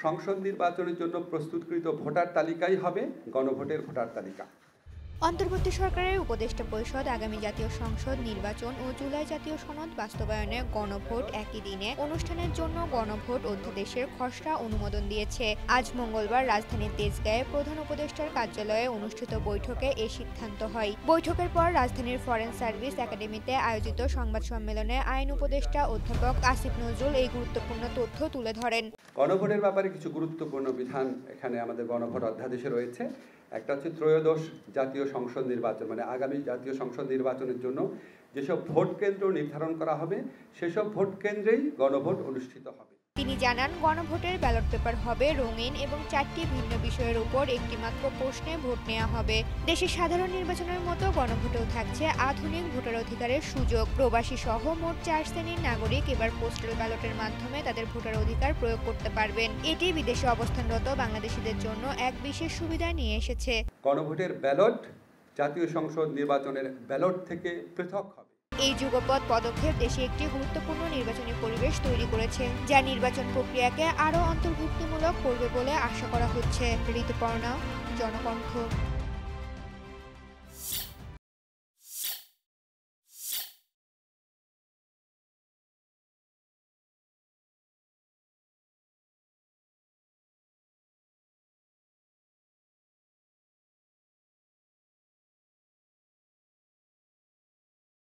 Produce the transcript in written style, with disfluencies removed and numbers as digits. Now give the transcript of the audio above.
সংসদ নির্বাচনের জন্য প্রস্তুতকৃত ভোটার তালিকাই হবে গণভোটের ভোটার তালিকা। অন্তর্বর্তী সরকারের উপদেষ্টা পরিষদ আগামী জাতীয় সংসদ নির্বাচন ও জুলাই জাতীয় সনদ বাস্তবায়নে গণভোট একই দিনে অনুষ্ঠানের জন্য গণভোট অধ্যাদেশের খসড়া অনুমোদন দিয়েছে। আজ মঙ্গলবার রাজধানীর তেজগাঁয়ে প্রধান উপদেষ্টার কার্যালয়ে অনুষ্ঠিত বৈঠকে এ সিদ্ধান্ত হয়। বৈঠকের পর রাজধানীর ফরেন সার্ভিস একাডেমিতে আয়োজিত সংবাদ সম্মেলনে আইন উপদেষ্টা অধ্যাপক আসিফ নজরুল এই গুরুত্বপূর্ণ তথ্য তুলে ধরেন। গণভোটের ব্যাপারে কিছু গুরুত্বপূর্ণ বিধান এখানে আমাদের গণভোট অধ্যাদেশে রয়েছে। একটা হচ্ছে ত্রয়োদশ জাতীয় সংসদ নির্বাচন, মানে আগামী জাতীয় সংসদ নির্বাচনের জন্য যেসব ভোট কেন্দ্র নির্ধারণ করা হবে সেসব ভোট কেন্দ্রেই গণভোট অনুষ্ঠিত হবে। তিনি জানান, গণভোটের ব্যালট পেপার হবে রঙিন এবং 4টি ভিন্ন বিষয়ের উপর একটি মাত্র প্রশ্নে ভোট নেওয়া হবে। দেশের সাধারণ নির্বাচনের মতো গণভোটেও থাকছে আধুনিক ভোটার অধিকারের সুযোগ। প্রবাসী সহ মোট 4 শ্রেণীর নাগরিক এবার পোস্টাল ব্যালটের মাধ্যমে তাদের ভোটার অধিকার প্রয়োগ করতে পারবেন। এটি বিদেশে অবস্থানরত বাংলাদেশিদের জন্য এক বিশেষ সুবিধা নিয়ে এসেছে। গণভোটের ব্যালট জাতীয় সংসদ নির্বাচনের ব্যালট থেকে পৃথক হবে। এই যুগপৎ পদক্ষেপ দেশে একটি গুরুত্বপূর্ণ নির্বাচনী পরিবেশ তৈরি করেছে, যা নির্বাচন প্রক্রিয়াকে আরও অন্তর্ভুক্তিমূলক করবে বলে আশা করা হচ্ছে। ঋতুপর্ণা, জনকণ্ঠ।